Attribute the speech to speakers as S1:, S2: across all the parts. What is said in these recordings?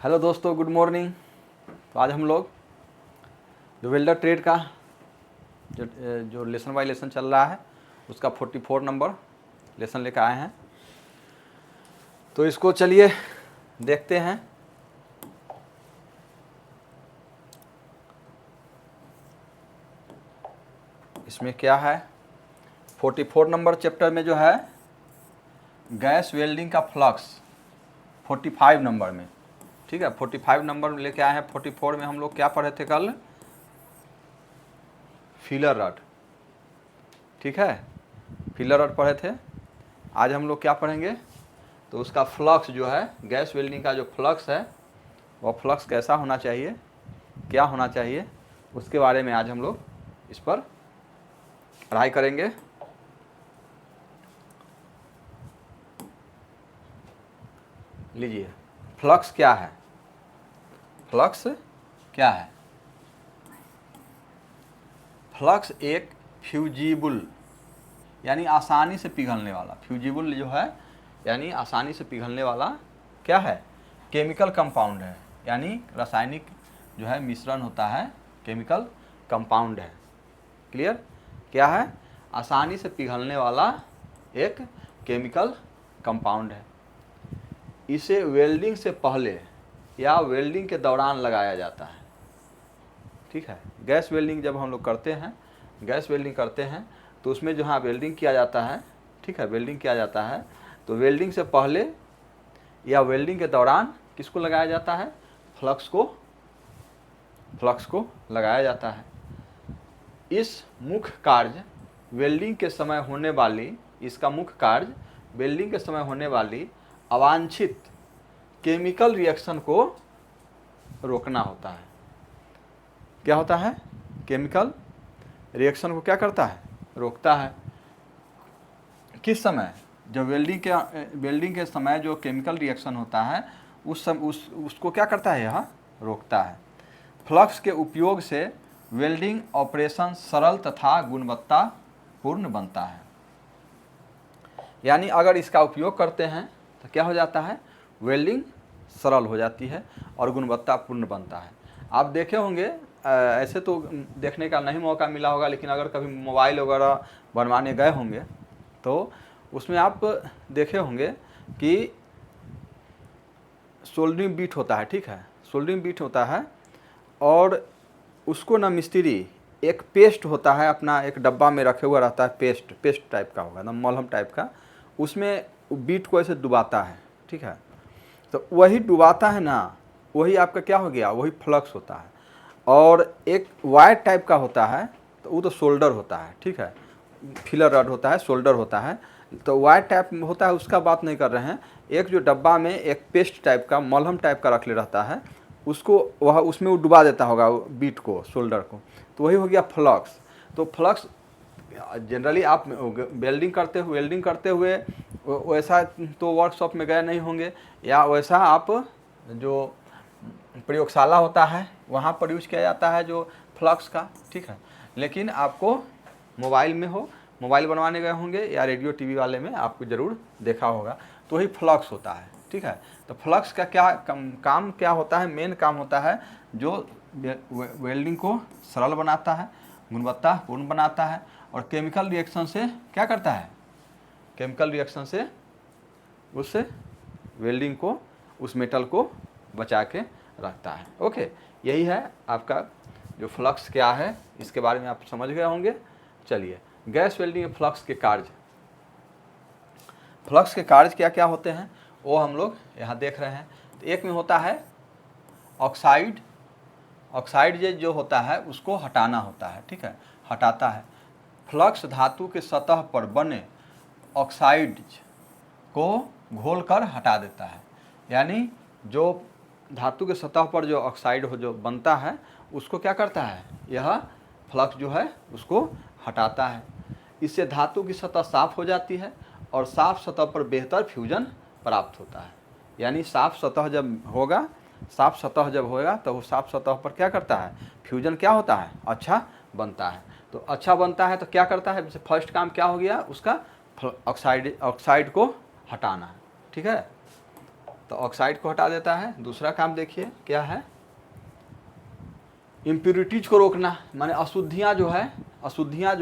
S1: Hello दोस्तों, good morning. तो आज हम लोग जो वेल्डर ट्रेड का जो लेसन बाय लेसन चल रहा है उसका 44 नंबर लेसन लेकर आए हैं। तो इसको चलिए देखते हैं। इसमें क्या है, 44 नंबर चैप्टर में जो है गैस वेल्डिंग का फ्लक्स 45 नंबर में, ठीक है, 45 नंबर में लेके आए हैं। 44 में हम लोग क्या पढ़े थे कल? फीलर रड, ठीक है, फीलर रड पढ़े थे। आज हम लोग क्या पढ़ेंगे? तो उसका फ्लक्स जो है, गैस वेल्डिंग का जो फ्लक्स है वह फ्लक्स कैसा होना चाहिए, क्या होना चाहिए, उसके बारे में आज हम लोग इस पर पढ़ाई करेंगे। लीजिए, फ्लक्स क्या है? फ्लक्स क्या है? फ्लक्स एक फ्यूजिबल यानी आसानी से पिघलने वाला, फ्यूजिबल जो है यानी आसानी से पिघलने वाला क्या है? केमिकल कंपाउंड है, यानी रासायनिक जो है मिश्रण होता है, केमिकल कंपाउंड है। क्लियर? क्या है? आसानी से पिघलने वाला एक केमिकल कंपाउंड है। इसे वेल्डिंग से पहले या वेल्डिंग के दौरान लगाया जाता है, ठीक है। गैस वेल्डिंग जब हम लोग करते हैं, गैस वेल्डिंग करते हैं तो उसमें जो हाँ वेल्डिंग किया जाता है, ठीक है, वेल्डिंग किया जाता है तो वेल्डिंग से पहले या वेल्डिंग के दौरान किसको लगाया जाता है? फ्लक्स को लगाया जाता है। इस मुख्य कार्य वेल्डिंग के समय होने वाली, इसका मुख्य कार्य वेल्डिंग के समय होने वाली अवांछित केमिकल रिएक्शन को रोकना होता है। क्या होता है? केमिकल रिएक्शन को क्या करता है? रोकता है। किस समय? जब वेल्डिंग के समय जो केमिकल रिएक्शन होता है उसको क्या करता है? यह रोकता है। फ्लक्स के उपयोग से वेल्डिंग ऑपरेशन सरल तथा गुणवत्तापूर्ण बनता है। यानी अगर इसका उपयोग करते हैं तो क्या हो जाता है? वेल्डिंग सरल हो जाती है और गुणवत्तापूर्ण बनता है। आप देखे होंगे, ऐसे तो देखने का नहीं मौका मिला होगा, लेकिन अगर कभी मोबाइल वगैरह बनवाने गए होंगे तो उसमें आप देखे होंगे कि सोल्डरिंग बीट होता है, ठीक है, सोल्डरिंग बीट होता है और उसको ना मिस्त्री एक पेस्ट होता है अपना, एक डब्बा में रखे हुआ रहता है, पेस्ट टाइप का होगा ना, मलहम टाइप का, उसमें बीट को ऐसे डुबाता है, ठीक है। तो वही डुबाता है ना, वही आपका क्या हो गया? वही फ्लक्स होता है। और एक वायर टाइप का होता है तो वो तो सोल्डर होता है, ठीक है, फिलर रड होता है, सोल्डर होता है। तो वायर टाइप होता है, उसका बात नहीं कर रहे हैं। एक जो डब्बा में एक पेस्ट टाइप का, मलहम टाइप का रख ले रहता है, उसको वह उसमें वो डुबा देता होगा बीट को, सोल्डर को, तो वही हो गया फ्लक्स। तो फ्लक्स जनरली आप वेल्डिंग करते हुए वैसा तो वर्कशॉप में गए नहीं होंगे, या वैसा आप जो प्रयोगशाला होता है वहाँ पर यूज किया जाता है जो फ्लक्स का, ठीक है। लेकिन आपको मोबाइल में मोबाइल बनवाने गए होंगे या रेडियो टीवी वाले में आपको ज़रूर देखा होगा, तो वही फ्लक्स होता है, ठीक है। तो फ्लक्स का क्या काम क्या होता है? मेन काम होता है जो वेल्डिंग को सरल बनाता है, गुणवत्तापूर्ण बनाता है और केमिकल रिएक्शन से क्या करता है? केमिकल रिएक्शन से उस वेल्डिंग को, उस मेटल को बचा के रखता है। ओके, यही है आपका जो फ्लक्स क्या है, इसके बारे में आप समझ गए होंगे। चलिए, गैस वेल्डिंग फ्लक्स के कार्य, फ्लक्स के कार्य क्या क्या होते हैं वो हम लोग यहाँ देख रहे हैं। तो एक में होता है ऑक्साइड, ऑक्साइड जो होता है उसको हटाना होता है, ठीक है, हटाता है। फ्लक्स धातु के सतह पर बने ऑक्साइड को घोलकर हटा देता है। यानी जो धातु के सतह पर जो ऑक्साइड हो जो बनता है उसको क्या करता है? यह फ्लक्स जो है उसको हटाता है। इससे धातु की सतह साफ हो जाती है और साफ सतह पर बेहतर फ्यूजन प्राप्त होता है। यानी साफ सतह जब होगा तो वो साफ सतह पर क्या करता है? फ्यूजन क्या होता है? अच्छा बनता है। तो अच्छा बनता है तो क्या करता है? जैसे फर्स्ट काम क्या हो गया उसका? ऑक्साइड को हटाना है, ठीक है। तो ऑक्साइड को हटा देता है। दूसरा काम देखिए क्या है, इम्प्योरिटीज को रोकना, माने अशुद्धियाँ जो है, अशुद्धियाँ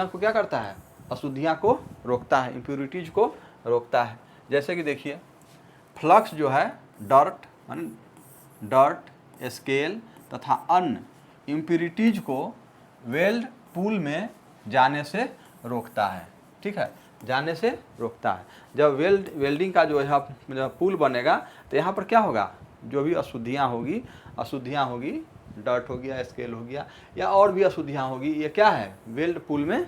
S1: को क्या करता है, अशुद्धियाँ को रोकता है, इम्प्योरिटीज को रोकता है। जैसे कि देखिए फ्लक्स जो है डर्ट माने डर्ट, स्केल तथा अन्य इम्प्योरिटीज को वेल्ड पूल में जाने से रोकता है। ठीक है, जाने से रोकता है। जब वेल्डिंग का जो है जब पूल बनेगा तो यहाँ पर क्या होगा, जो भी अशुद्धियाँ होगी, डर्ट हो गया, स्केल हो गया या और भी अशुद्धियाँ होगी, ये क्या है, वेल्ड पूल में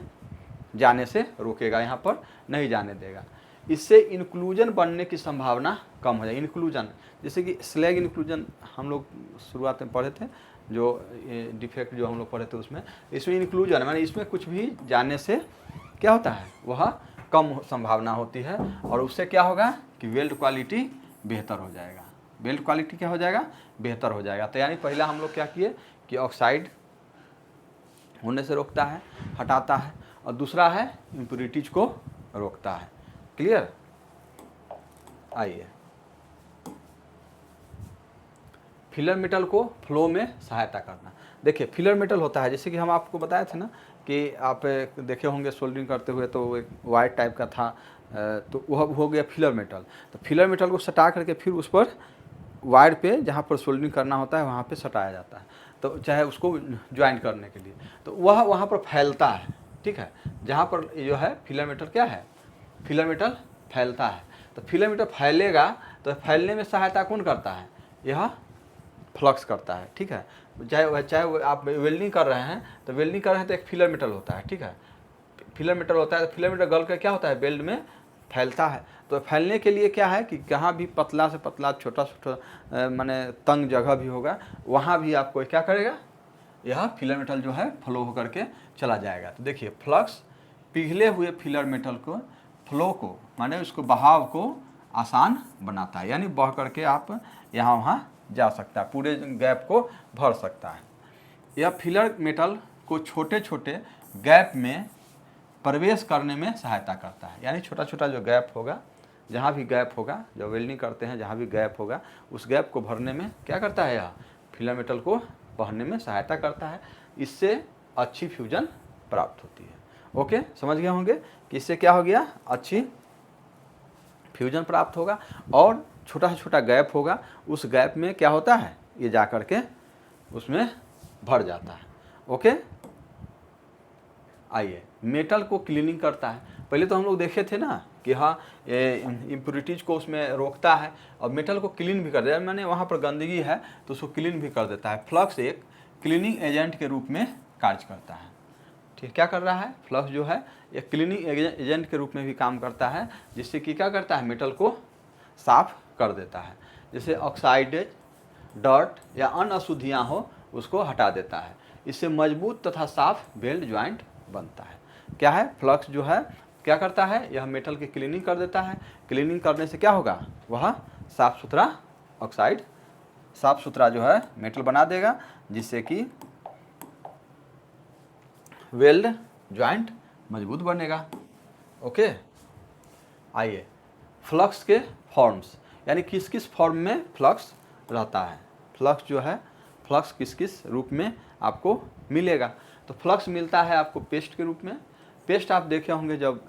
S1: जाने से रोकेगा, यहाँ पर नहीं जाने देगा। इससे इंक्लूजन बनने की संभावना कम हो जाएगी। इंक्लूजन जैसे कि स्लैग इंक्लूजन हम लोग शुरुआत में पढ़े थे, जो डिफेक्ट जो हम लोग पढ़े थे उसमें, इसमें इंक्लूजन माने इसमें कुछ भी जाने से क्या होता है, वह कम संभावना होती है और उससे क्या होगा कि वेल्ड क्वालिटी बेहतर हो जाएगा। वेल्ड क्वालिटी क्या हो जाएगा, बेहतर हो जाएगा। तो यानी पहला हम लोग क्या किए कि ऑक्साइड होने से रोकता है, हटाता है, और दूसरा है इम्प्योरिटीज को रोकता है। क्लियर। आइए फिलर मेटल को फ्लो में सहायता करना। देखिए फिलर मेटल होता है, जैसे कि हम आपको बताए थे ना कि आप देखे होंगे सोल्डरिंग करते हुए, तो एक वायर टाइप का था, तो वह हो गया फिलर मेटल। तो फिलर मेटल को सटा करके फिर उस पर वायर पे जहाँ पर सोल्डरिंग करना होता है वहाँ पे सटाया जाता है, तो चाहे उसको ज्वाइन करने के लिए, तो वह वहाँ पर फैलता है। ठीक है, जहाँ पर जो है फिलर मेटल क्या है, फिलर मेटल फैलता है। तो फिलर मेटल फैलेगा तो फैलने में सहायता कौन करता है, यह फ्लक्स करता है। ठीक है, चाहे आप वेल्डिंग कर रहे हैं तो एक फिलर मेटल होता है। ठीक है, फिलर मेटल होता है, तो फिलर मेटल गल कर क्या होता है, वेल्ड में फैलता है। तो फैलने के लिए क्या है कि कहाँ भी पतला से पतला छोटा छोटा माने तंग जगह भी होगा, वहाँ भी आपको क्या करेगा, यह फिलर मेटल जो है फ्लो होकर के चला जाएगा। तो देखिए फ्लक्स पिघले हुए फिलर मेटल को फ्लो को माने उसको बहाव को आसान बनाता है, यानी बह करके आप यहाँ वहाँ जा सकता है, पूरे गैप को भर सकता है। यह फिलर मेटल को छोटे छोटे गैप में प्रवेश करने में सहायता करता है, यानी छोटा छोटा जो गैप होगा, जहाँ भी गैप होगा, जो वेल्डिंग करते हैं जहाँ भी गैप होगा, उस गैप को भरने में क्या करता है, यह फिलर मेटल को भरने में सहायता करता है। इससे अच्छी फ्यूजन प्राप्त होती है। ओके, समझ गए होंगे कि इससे क्या हो गया, अच्छी फ्यूजन प्राप्त होगा और छोटा छोटा गैप होगा, उस गैप में क्या होता है, ये जा कर के उसमें भर जाता है। ओके, आइए मेटल को क्लीनिंग करता है। पहले तो हम लोग देखे थे ना कि हाँ इम्प्योरिटीज को उसमें रोकता है और मेटल को क्लीन भी कर देता है, मैंने वहाँ पर गंदगी है तो उसको क्लीन भी कर देता है। फ्लक्स एक क्लीनिंग एजेंट के रूप में कार्य करता है। ठीक, क्या कर रहा है, फ्लक्स जो है एक क्लीनिंग एजेंट के रूप में भी काम करता है, जिससे कि क्या करता है, मेटल को साफ कर देता है। जैसे ऑक्साइडेज, डर्ट या अन्य अशुद्धियाँ हो उसको हटा देता है। इससे मजबूत तथा साफ वेल्ड ज्वाइंट बनता है। क्या है, फ्लक्स जो है क्या करता है, यह मेटल की क्लीनिंग कर देता है। क्लीनिंग करने से क्या होगा, वह साफ सुथरा ऑक्साइड, साफ सुथरा जो है मेटल बना देगा, जिससे कि वेल्ड ज्वाइंट मजबूत बनेगा। ओके, आइए फ्लक्स के फॉर्म्स, यानी किस किस फॉर्म में फ्लक्स रहता है, फ्लक्स जो है, फ्लक्स किस किस रूप में आपको मिलेगा। तो फ्लक्स मिलता है आपको पेस्ट के रूप में। पेस्ट आप देखे होंगे, जब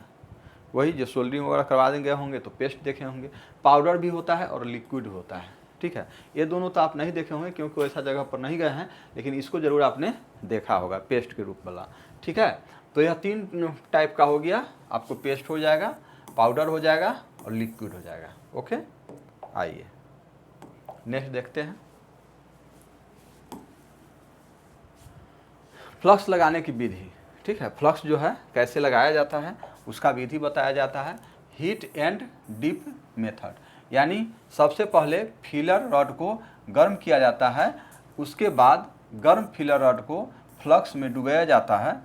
S1: वही जो सोल्डरिंग वगैरह करवा देंगे होंगे तो पेस्ट देखे होंगे। पाउडर भी होता है और लिक्विड होता है। ठीक है, ये दोनों तो आप नहीं देखे होंगे क्योंकि वैसा जगह पर नहीं गए हैं, लेकिन इसको ज़रूर आपने देखा होगा, पेस्ट के रूप वाला। ठीक है, तो यह तीन टाइप का हो गया, आपको पेस्ट हो जाएगा, पाउडर हो जाएगा और लिक्विड हो जाएगा। ओके, आइए नेक्स्ट देखते हैं। फ्लक्स लगाने की विधि। ठीक है, फ्लक्स जो है कैसे लगाया जाता है उसका विधि बताया जाता है, हीट एंड डिप मेथड। यानी सबसे पहले फिलर रॉड को गर्म किया जाता है, उसके बाद गर्म फिलर रॉड को फ्लक्स में डुबाया जाता है।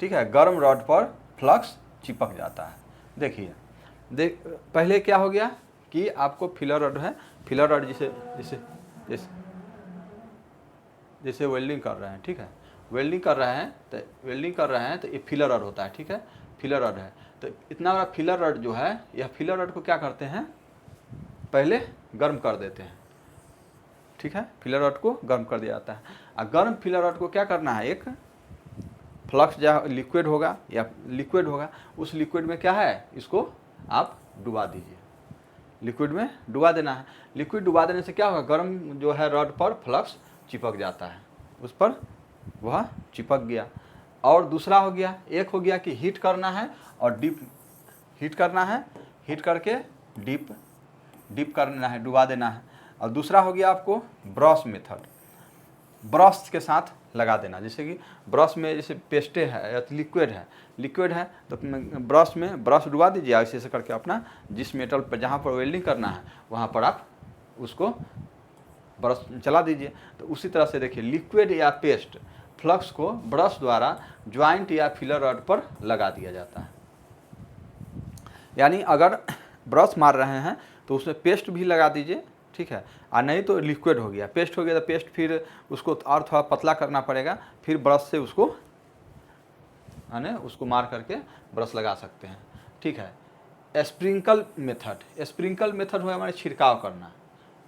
S1: ठीक है, गर्म रॉड पर फ्लक्स चिपक जाता है। देखिए पहले क्या हो गया कि आपको फिलर रॉड है, फिलर रॉड जैसे वेल्डिंग कर रहे हैं। ठीक है, वेल्डिंग कर रहे हैं तो ये फिलर रॉड होता है। ठीक है, फिलर रॉड है, तो इतना बड़ा फिलर रॉड जो है, यह फिलर रॉड को क्या करते हैं, पहले गर्म कर देते हैं, ठीक है, फिलर रॉड को गर्म कर दिया जाता है। और गर्म फिलर रॉड को क्या करना है, एक फ्लक्स जहाँ लिक्विड होगा या लिक्विड होगा, उस लिक्विड में क्या है, इसको आप डुबा दीजिए, लिक्विड में डुबा देना है। लिक्विड डुबा देने से क्या होगा, गर्म जो है रॉड पर फ्लक्स चिपक जाता है, उस पर वह चिपक गया। और दूसरा हो गया, एक हो गया कि हीट करना है और डीप, हीट करना है, हीट करके डीप करना है, डुबा देना है। और दूसरा हो गया आपको ब्रश मेथड, ब्रश के साथ लगा देना, जैसे कि ब्रश में जैसे पेस्टे है या लिक्विड है तो ब्रश में ब्रश डुबा दीजिए, ऐसे ऐसे करके अपना जिस मेटल पर जहाँ पर वेल्डिंग करना है वहाँ पर आप उसको ब्रश चला दीजिए। तो उसी तरह से देखिए लिक्विड या पेस्ट फ्लक्स को ब्रश द्वारा ज्वाइंट या फिलर रॉड पर लगा दिया जाता है। यानी अगर ब्रश मार रहे हैं तो उसमें पेस्ट भी लगा दीजिए, ठीक है, और नहीं तो लिक्विड हो गया, पेस्ट हो गया तो पेस्ट फिर उसको और थोड़ा पतला करना पड़ेगा, फिर ब्रश से उसको यानी उसको मार करके ब्रश लगा सकते हैं, ठीक है। स्प्रिंकल मेथड हो हमारे छिड़काव करना,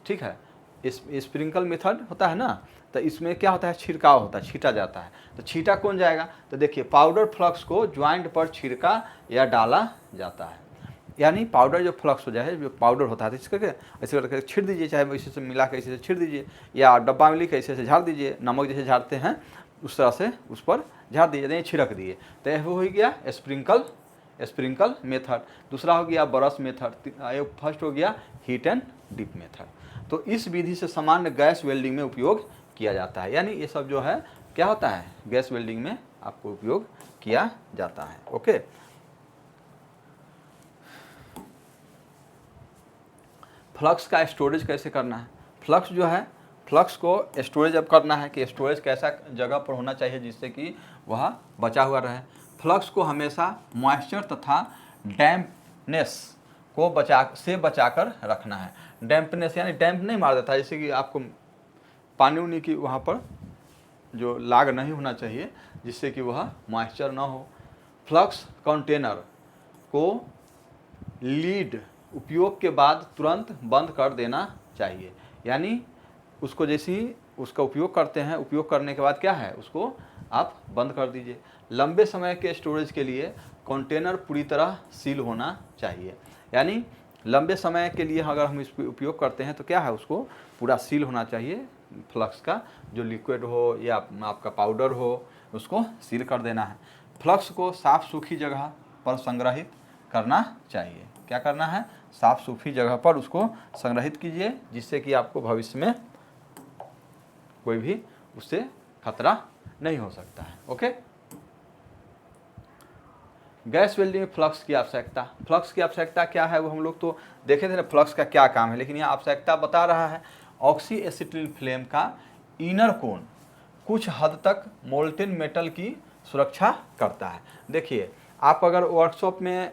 S1: ठीक है, स्प्रिंकल मेथड होता है ना, तो इसमें क्या होता है, छिड़काव होता है, छीटा जाता है। तो छीटा कौन जाएगा, तो देखिए पाउडर फ्लक्स को ज्वाइंट पर छिड़का या डाला जाता है। यानी पाउडर जो फ्लक्स हो जाए, जो पाउडर होता है, तो इसके ऐसे करके छिड़ दीजिए, चाहे इसी से मिला के इसी से छिड़ दीजिए या डब्बा में लिख ऐसे ऐसे झाड़ दीजिए, नमक जैसे झाड़ते हैं उस तरह से उस पर झाड़ दीजिए, छिड़क दिए। तो यह हो गया स्प्रिंकल मेथड। दूसरा हो गया ब्रश मेथड। फर्स्ट हो गया हीट एंड डिप मेथड। तो इस विधि से सामान्य गैस वेल्डिंग में उपयोग किया जाता है। यानी ये सब जो है क्या होता है, गैस वेल्डिंग में आपको उपयोग किया जाता है। ओके, फ्लक्स का स्टोरेज कैसे करना है। फ्लक्स जो है, फ्लक्स को स्टोरेज अब करना है कि स्टोरेज कैसा जगह पर होना चाहिए जिससे कि वह बचा हुआ रहे। फ्लक्स को हमेशा मॉइस्चर तथा डैम्पनेस को बचाकर रखना है। डैम्पनेस यानी डैम्प नहीं मार देता, जैसे कि आपको पानी उनी की वहाँ पर जो लाग नहीं होना चाहिए जिससे कि वह मॉइस्चर ना हो। फ्लक्स कंटेनर को लीड उपयोग के बाद तुरंत बंद कर देना चाहिए। यानी उसको जैसे ही उसका उपयोग करते हैं, उपयोग करने के बाद क्या है, उसको आप बंद कर दीजिए। लंबे समय के स्टोरेज के लिए कंटेनर पूरी तरह सील होना चाहिए। यानी लंबे समय के लिए अगर हम इसको उपयोग करते हैं तो क्या है, उसको पूरा सील होना चाहिए। फ्लक्स का जो लिक्विड हो या आपका पाउडर हो उसको सील कर देना है। फ्लक्स को साफ़ सूखी जगह पर संग्रहित करना चाहिए। क्या करना है, साफ़ सूखी जगह पर उसको संग्रहित कीजिए जिससे कि आपको भविष्य में कोई भी उससे खतरा नहीं हो सकता है। ओके, गैस वेल्डिंग में फ्लक्स की आवश्यकता। फ्लक्स की आवश्यकता क्या है वो हम लोग तो देखे थे ना, फ्लक्स का क्या काम है, लेकिन यहाँ आवश्यकता बता रहा है। ऑक्सी एसिटिल फ्लेम का इनर कोन कुछ हद तक मोल्टेन मेटल की सुरक्षा करता है। देखिए आप अगर वर्कशॉप में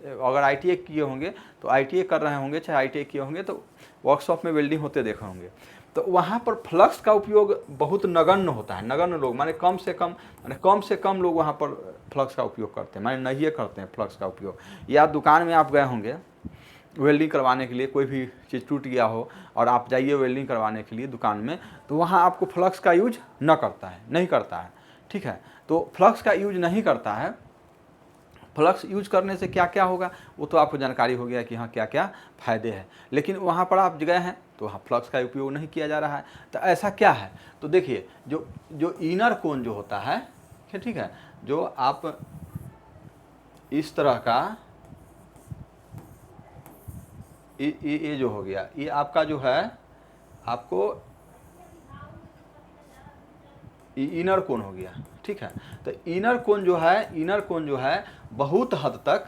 S1: अगर आईटीआई किए होंगे तो आईटीआई कर रहे होंगे, चाहे आईटीआई किए होंगे तो वर्कशॉप में वेल्डिंग होते देखे होंगे, तो वहाँ पर फ्लक्स का उपयोग बहुत नगण्य होता है। नगण्य लोग माने कम से कम लोग वहाँ पर फ्लक्स का उपयोग करते हैं, माने नहीं करते हैं फ्लक्स का उपयोग। या दुकान में आप गए होंगे वेल्डिंग करवाने के लिए, कोई भी चीज़ टूट गया हो और आप जाइए वेल्डिंग करवाने के लिए दुकान में, तो वहाँ आपको फ्लक्स का यूज नहीं करता है, ठीक है। तो फ्लक्स का यूज नहीं करता है। फ्लक्स यूज करने से क्या क्या होगा वो तो आपको जानकारी हो गया कि हाँ क्या क्या फ़ायदे हैं, लेकिन वहाँ पर आप गए हैं तो वहाँ फ्लक्स का उपयोग नहीं किया जा रहा है। तो ऐसा क्या है, तो देखिए जो इनर कोन जो होता है, ठीक है, जो आप इस तरह का ये जो हो गया, ये आपका जो है आपको इनर कोन हो गया, ठीक है। तो इनर कोन जो है बहुत हद तक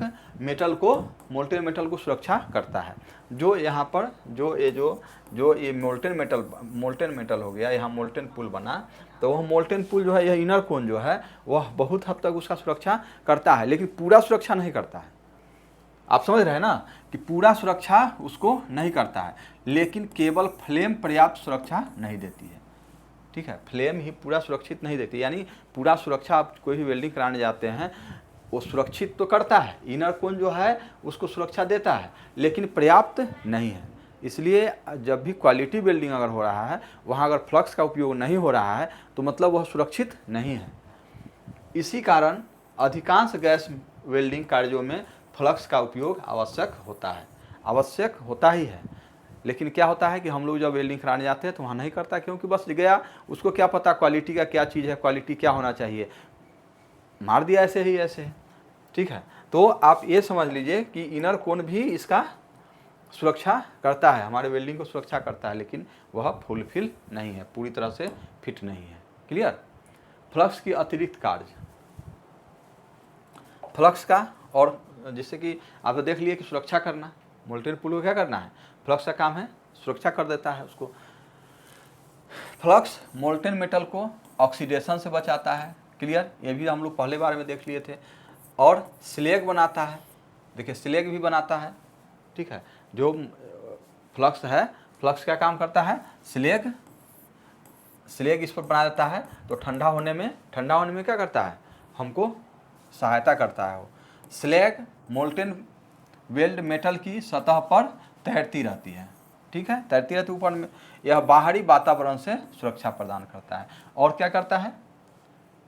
S1: मोल्टेन मेटल को सुरक्षा करता है। जो यहाँ पर जो ये मोल्टेन मेटल हो गया, यहाँ मोल्टेन पुल बना, तो वह मोल्टेन पुल जो है, यह इनर कोन जो है वह बहुत हद तक उसका सुरक्षा करता है, लेकिन पूरा सुरक्षा नहीं करता है। आप समझ रहे हैं ना कि पूरा सुरक्षा उसको नहीं करता है, लेकिन केवल फ्लेम पर्याप्त सुरक्षा नहीं देती है, ठीक है। फ्लेम ही पूरा सुरक्षित नहीं देती, यानी पूरा सुरक्षा आप कोई भी वेल्डिंग कराने जाते हैं वो सुरक्षित तो करता है, इनर कोन जो है उसको सुरक्षा देता है, लेकिन पर्याप्त नहीं है। इसलिए जब भी क्वालिटी वेल्डिंग अगर हो रहा है वहाँ अगर फ्लक्स का उपयोग नहीं हो रहा है तो मतलब वह सुरक्षित नहीं है। इसी कारण अधिकांश गैस वेल्डिंग कार्यों में फ्लक्स का उपयोग आवश्यक होता है, आवश्यक होता ही है। लेकिन क्या होता है कि हम लोग जब वेल्डिंग कराने जाते हैं तो वहाँ नहीं करता, क्योंकि बस गया, उसको क्या पता क्वालिटी का क्या चीज़ है, क्वालिटी क्या होना चाहिए, मार दिया ऐसे ही ऐसे। ठीक है, तो आप ये समझ लीजिए कि इनर कोन भी इसका सुरक्षा करता है, हमारे वेल्डिंग को सुरक्षा करता है, लेकिन वह फुलफिल नहीं है, पूरी तरह से फिट नहीं है। क्लियर। फ्लक्स की अतिरिक्त कार्य, फ्लक्स का, और जैसे कि आप देख लिए कि सुरक्षा करना, मोल्टेन पुल को क्या करना है, फ्लक्स का काम है सुरक्षा कर देता है उसको। फ्लक्स मोल्टेन मेटल को ऑक्सीडेशन से बचाता है। क्लियर, ये भी हम लोग पहले बार में देख लिए थे। और स्लेग बनाता है, देखिए स्लेग भी बनाता है। ठीक है, जो फ्लक्स है, फ्लक्स क्या काम करता है, स्लेग इस पर बना देता है, तो ठंडा होने में क्या करता है, हमको सहायता करता है। वो स्लेग मोल्टेन वेल्ड मेटल की सतह पर तैरती रहती है। ठीक है, तैरती रहती ऊपर में, यह बाहरी वातावरण से सुरक्षा प्रदान करता है। और क्या करता है,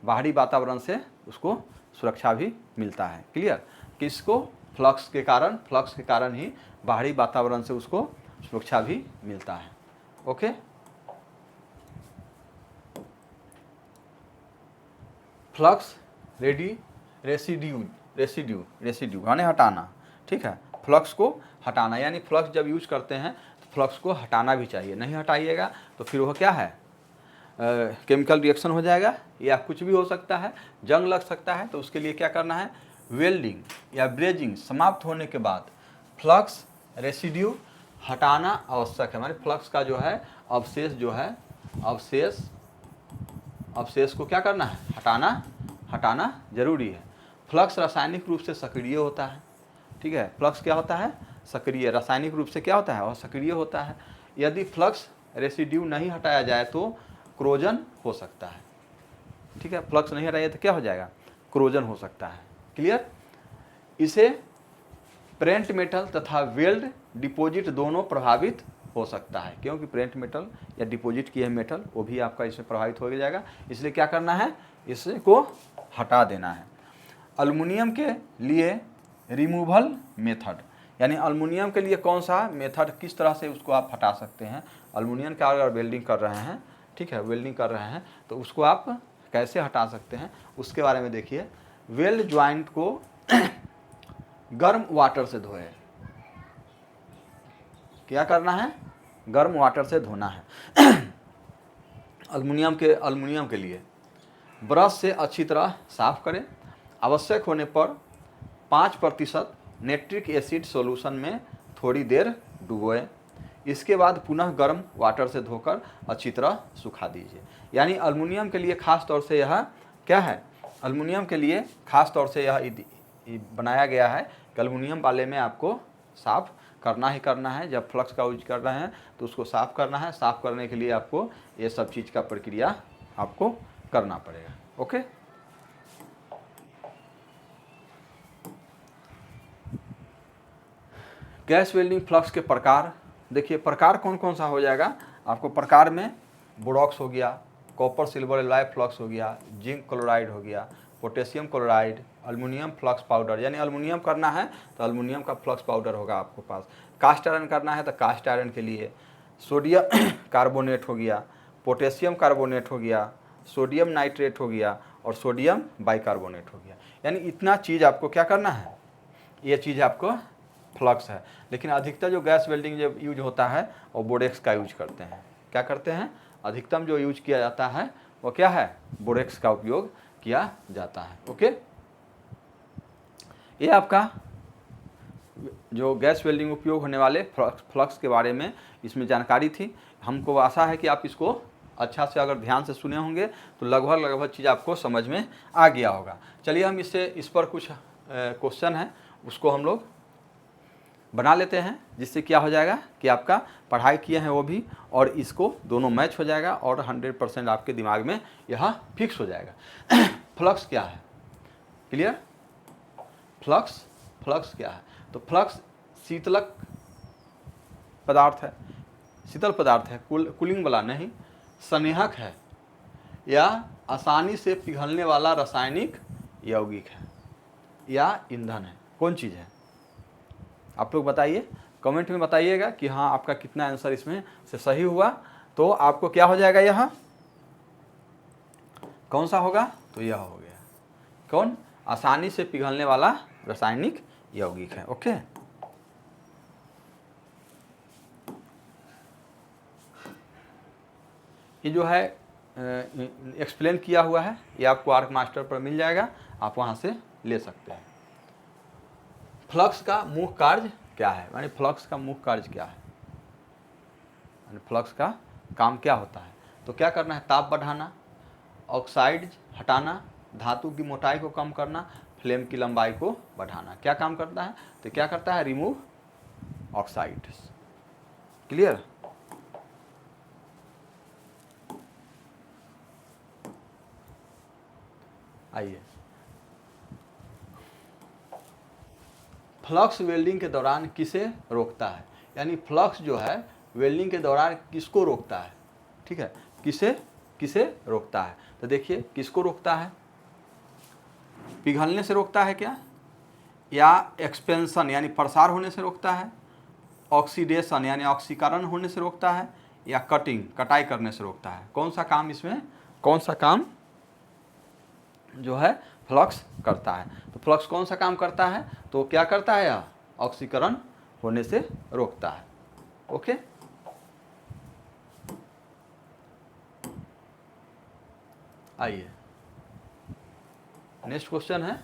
S1: बाहरी वातावरण से उसको सुरक्षा भी मिलता है। क्लियर, किसको, फ्लक्स के कारण ही बाहरी वातावरण से उसको सुरक्षा भी मिलता है। ओके, फ्लक्स रेसिड्यू यानी हटाना। ठीक है, फ्लक्स को हटाना, यानी फ्लक्स जब यूज करते हैं तो फ्लक्स को हटाना भी चाहिए, नहीं हटाइएगा तो फिर वह क्या है, केमिकल रिएक्शन हो जाएगा या कुछ भी हो सकता है, जंग लग सकता है। तो उसके लिए क्या करना है, वेल्डिंग या ब्रेजिंग समाप्त होने के बाद फ्लक्स रेसिड्यू हटाना आवश्यक है। हमारे फ्लक्स का जो है अवशेष अवशेष को क्या करना है, हटाना जरूरी है। फ्लक्स रासायनिक रूप से सक्रिय होता है। ठीक है, फ्लक्स क्या होता है, सक्रिय, रासायनिक रूप से क्या होता है, और सक्रिय होता है। यदि फ्लक्स रेसिड्यू नहीं हटाया जाए तो क्रोजन हो सकता है। ठीक है, फ्लक्स नहीं हटाया तो क्या हो जाएगा, क्रोजन हो सकता है। क्लियर, इसे प्रेंट मेटल तथा वेल्ड डिपॉजिट दोनों प्रभावित हो सकता है, क्योंकि प्रेंट मेटल या डिपॉजिट की है मेटल, वो भी आपका इसमें प्रभावित हो जाएगा। इसलिए क्या करना है, इसको हटा देना है। अल्युमिनियम के लिए रिमूवल मेथड, यानी अल्युमिनियम के लिए कौन सा मेथड, किस तरह से उसको आप हटा सकते हैं। अल्युमिनियम का अगर वेल्डिंग कर रहे हैं, ठीक है, वेल्डिंग कर रहे हैं तो उसको आप कैसे हटा सकते हैं, उसके बारे में देखिए। वेल्ड ज्वाइंट को गर्म वाटर से धोए, क्या करना है, गर्म वाटर से धोना है। अल्युमिनियम के लिए ब्रश से अच्छी तरह साफ करें। आवश्यक होने पर 5% नाइट्रिक एसिड सॉल्यूशन में थोड़ी देर डुबोएं। इसके बाद पुनः गर्म वाटर से धोकर अच्छी तरह सुखा दीजिए। यानी अल्युमिनियम के लिए खास तौर से यह क्या है, अल्युमिनियम के लिए खास तौर से यह बनाया गया है कि अल्युमिनियम वाले में आपको साफ करना ही करना है। जब फ्लक्स का यूज कर रहे हैं तो उसको साफ करना है। साफ करने के लिए आपको ये सब चीज़ का प्रक्रिया आपको करना पड़ेगा। ओके, गैस वेल्डिंग फ्लक्स के प्रकार देखिए, प्रकार कौन कौन सा हो जाएगा आपको। प्रकार में बोरॉक्स हो गया, कॉपर सिल्वर एलॉय फ्लक्स हो गया, जिंक क्लोराइड हो गया, potassium chloride, aluminium flux powder, यानी अल्युमिनियम करना है तो अल्युमिनियम का फ्लक्स पाउडर होगा आपको पास। कास्ट आयरन करना है तो कास्ट आयरन के लिए सोडियम कार्बोनेट हो गया, पोटेशियम कार्बोनेट हो गया, सोडियम नाइट्रेट हो गया और सोडियम बाइकार्बोनेट हो गया। यानी इतना चीज़ आपको क्या करना है, ये चीज़ आपको फ्लक्स है। लेकिन अधिकतर जो गैस वेल्डिंग जब यूज होता है वो बोरेक्स का यूज करते हैं। क्या करते हैं, अधिकतम जो यूज किया जाता है वो क्या है, बोरेक्स का उपयोग किया जाता है। ओके, ये आपका जो गैस वेल्डिंग उपयोग होने वाले फ्लक्स के बारे में इसमें जानकारी थी। हमको आशा है कि आप इसको अच्छा से अगर ध्यान से सुने होंगे तो लगभग चीज़ आपको समझ में आ गया होगा। चलिए हम इस पर कुछ क्वेश्चन है उसको हम लोग बना लेते हैं, जिससे क्या हो जाएगा कि आपका पढ़ाई किए हैं वो भी और इसको दोनों मैच हो जाएगा और 100% आपके दिमाग में यह फिक्स हो जाएगा। फ्लक्स क्या है, क्लियर, फ्लक्स क्या है, तो फ्लक्स शीतलक पदार्थ है, शीतल पदार्थ है, कूलिंग वाला नहीं, स्नेहक है या आसानी से पिघलने वाला रासायनिक यौगिक है या ईंधन है? कौन चीज़ है? आप लोग बताइए, कमेंट में बताइएगा कि हाँ आपका कितना आंसर इसमें से सही हुआ। तो आपको क्या हो जाएगा, यहाँ कौन सा होगा? तो यह हो गया, कौन? आसानी से पिघलने वाला रासायनिक यौगिक है। ओके, ये जो है एक्सप्लेन किया हुआ है, ये आपको आर्क मास्टर पर मिल जाएगा, आप वहाँ से ले सकते हैं। फ्लक्स का मुख्य कार्य क्या है? यानी फ्लक्स का मुख्य कार्य क्या है, यानी फ्लक्स का काम क्या होता है? तो क्या करना है? ताप बढ़ाना, ऑक्साइड हटाना, धातु की मोटाई को कम करना, फ्लेम की लंबाई को बढ़ाना। क्या काम करता है? तो क्या करता है? Remove oxide. क्लियर? आइए, फ्लक्स वेल्डिंग के दौरान किसे रोकता है? यानी फ्लक्स जो है वेल्डिंग के दौरान किसको रोकता है? ठीक है, किसे रोकता है? तो देखिए, किसको रोकता है? पिघलने से रोकता है क्या, या एक्सपेंशन यानी प्रसार होने से रोकता है, ऑक्सीडेशन यानी ऑक्सीकरण होने से रोकता है, या कटाई करने से रोकता है? कौन सा काम इसमें, कौन सा काम जो है फ्लक्स करता है? तो फ्लक्स कौन सा काम करता है? तो क्या करता है? यह ऑक्सीकरण होने से रोकता है। ओके, आइए नेक्स्ट क्वेश्चन है,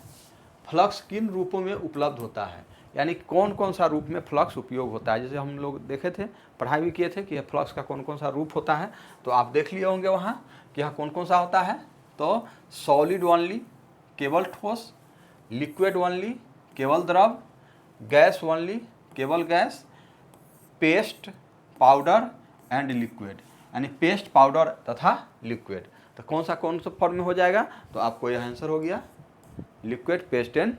S1: फ्लक्स किन रूपों में उपलब्ध होता है? यानी कौन कौन सा रूप में फ्लक्स उपयोग होता है? जैसे हम लोग देखे थे, पढ़ाई भी किए थे कि फ्लक्स का कौन कौन सा रूप होता है, तो आप देख लिए होंगे वहाँ कि यहाँ कौन कौन सा होता है। तो सॉलिड ओनली केवल ठोस, लिक्विड ओनली केवल द्रव, गैस ओनली केवल gas, paste, powder and liquid, यानी पेस्ट, पाउडर तथा लिक्विड। तो कौन सा फॉर्म में हो जाएगा? तो आपको यह आंसर हो गया, liquid, paste and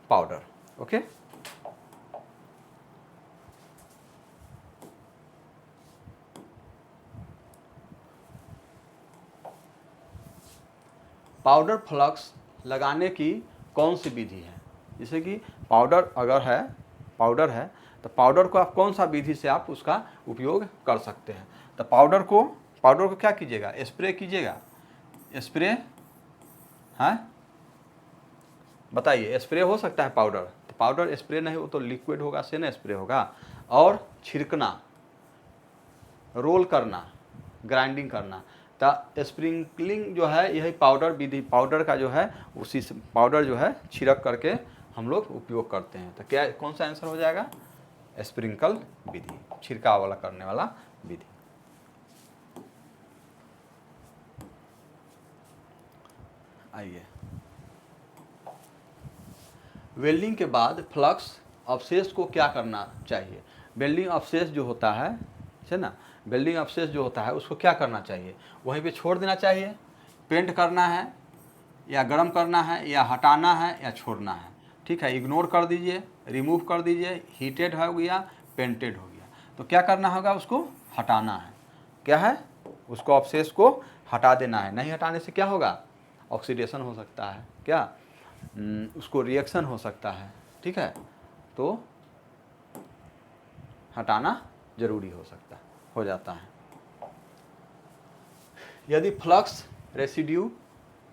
S1: powder. Okay, powder flux लगाने की कौन सी विधि है? जैसे कि पाउडर अगर है, पाउडर है, तो पाउडर को आप कौन सा विधि से आप उसका उपयोग कर सकते हैं? तो पाउडर को क्या कीजिएगा? स्प्रे कीजिएगा। स्प्रे, हाँ बताइए, स्प्रे हो सकता है पाउडर? तो पाउडर स्प्रे नहीं हो तो लिक्विड होगा, से ना स्प्रे होगा। और छिड़कना, रोल करना, ग्राइंडिंग करना, तो स्प्रिंकलिंग जो है यही पाउडर विधि, पाउडर का जो है उसी से पाउडर जो है छिड़क करके हम लोग उपयोग करते हैं। तो क्या कौन सा आंसर हो जाएगा? स्प्रिंकल विधि, छिड़काव वाला करने वाला विधि। आइए, वेल्डिंग के बाद फ्लक्स अवशेष को क्या करना चाहिए? वेल्डिंग अवशेष जो होता है ना, वेल्डिंग अवशेष जो होता है उसको क्या करना चाहिए? वहीं पे छोड़ देना चाहिए, पेंट करना है, या गर्म करना है, या हटाना है, या छोड़ना है? ठीक है, इग्नोर कर दीजिए, रिमूव कर दीजिए, हीटेड हो गया, पेंटेड हो गया। तो क्या करना होगा? उसको हटाना है। क्या है? उसको अवशेष को हटा देना है। नहीं हटाने से क्या होगा? ऑक्सीडेशन हो सकता है, क्या उसको रिएक्शन हो सकता है। ठीक है, तो हटाना जरूरी हो जाता है। यदि फ्लक्स रेसिड्यू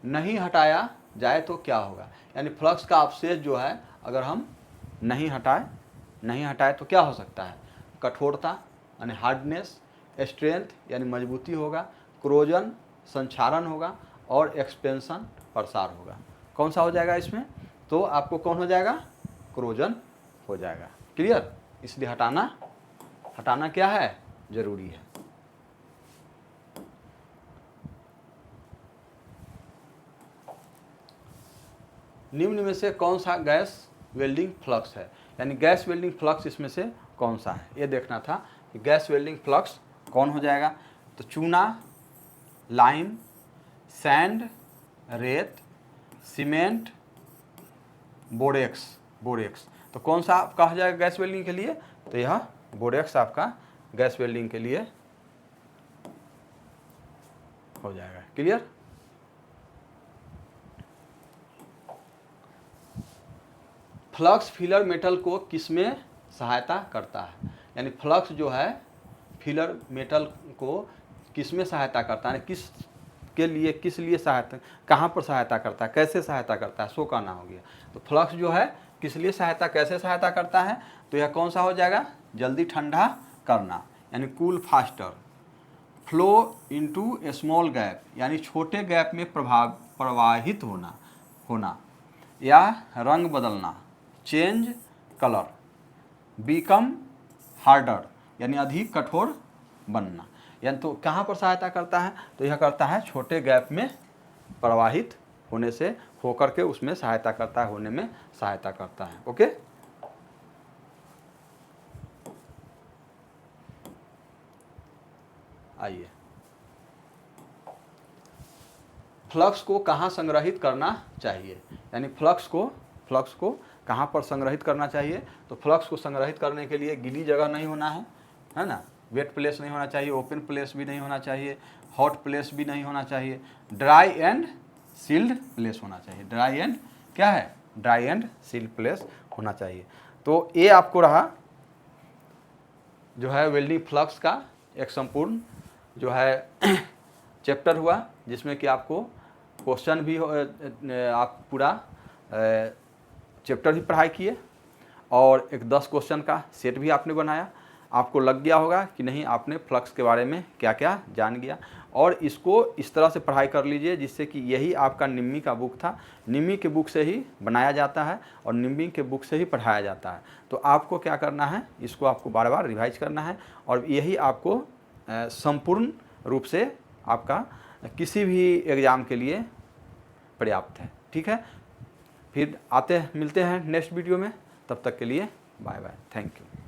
S1: नहीं हटाया जाए तो क्या होगा? यानी फ्लक्स का अवशेष जो है अगर हम नहीं हटाए तो क्या हो सकता है? कठोरता यानी हार्डनेस, स्ट्रेंथ यानी मजबूती होगा, क्रोजन संक्षारण होगा, और एक्सपेंशन प्रसार होगा। कौन सा हो जाएगा इसमें? तो आपको कौन हो जाएगा? क्रोजन हो जाएगा। क्लियर? इसलिए हटाना क्या है? जरूरी है। निम्न में से कौन सा गैस वेल्डिंग फ्लक्स है? यानी गैस वेल्डिंग फ्लक्स इसमें से कौन सा है, ये देखना था कि गैस वेल्डिंग फ्लक्स कौन हो जाएगा। तो चूना, लाइम, सैंड, रेत, सीमेंट, बोरेक्स। तो कौन सा कहा जाएगा गैस वेल्डिंग के लिए? तो यह बोरेक्स आपका गैस वेल्डिंग के लिए हो जाएगा। क्लियर? फ्लक्स फिलर मेटल को किस में सहायता करता है, यानी फ्लक्स जो है फिलर मेटल को किस में सहायता करता है, किस लिए सहायता, कहाँ पर सहायता करता है, कैसे सहायता करता है, सो कहना हो गया। तो फ्लक्स जो है किस लिए सहायता, कैसे सहायता करता है, तो यह कौन सा हो जाएगा, जल्दी ठंडा करना, यानी कूल फास्टर। फ्लो इनटू ए स्मॉल गैप, यानी छोटे गैप में प्रवाहित होना या रंग बदलना, चेंज कलर। बिकम हार्डर, यानी अधिक कठोर बनना। यानी तो कहाँ पर सहायता करता है, तो यह करता है छोटे गैप में प्रवाहित होने से होकर के उसमें सहायता करता है, होने में सहायता करता है। ओके, आइए, फ्लक्स को कहाँ संग्रहित करना चाहिए, यानी फ्लक्स को कहाँ पर संग्रहित करना चाहिए, तो फ्लक्स को संग्रहित करने के लिए गीली जगह नहीं होना है ना, वेट प्लेस नहीं होना चाहिए, ओपन प्लेस भी नहीं होना चाहिए, हॉट प्लेस भी नहीं होना चाहिए, ड्राई एंड सील्ड प्लेस होना चाहिए। ड्राई एंड क्या है, ड्राई एंड सील्ड प्लेस होना चाहिए। तो ये आपको रहा जो है वेल्डिंग फ्लक्स का एक संपूर्ण जो है चैप्टर हुआ, जिसमें कि आपको क्वेश्चन भी आप पूरा चैप्टर भी पढ़ाई किए और एक 10 क्वेश्चन का सेट भी आपने बनाया। आपको लग गया होगा कि नहीं, आपने फ्लक्स के बारे में क्या क्या जान गया, और इसको इस तरह से पढ़ाई कर लीजिए जिससे कि यही आपका निम्मी का बुक था, निम्मी के बुक से ही बनाया जाता है और निम्मी के बुक से ही पढ़ाया जाता है। तो आपको क्या करना है, इसको आपको बार बार रिवाइज करना है और यही आपको संपूर्ण रूप से आपका किसी भी एग्ज़ाम के लिए पर्याप्त है। ठीक है, फिर मिलते हैं नेक्स्ट वीडियो में, तब तक के लिए बाय बाय, थैंक यू।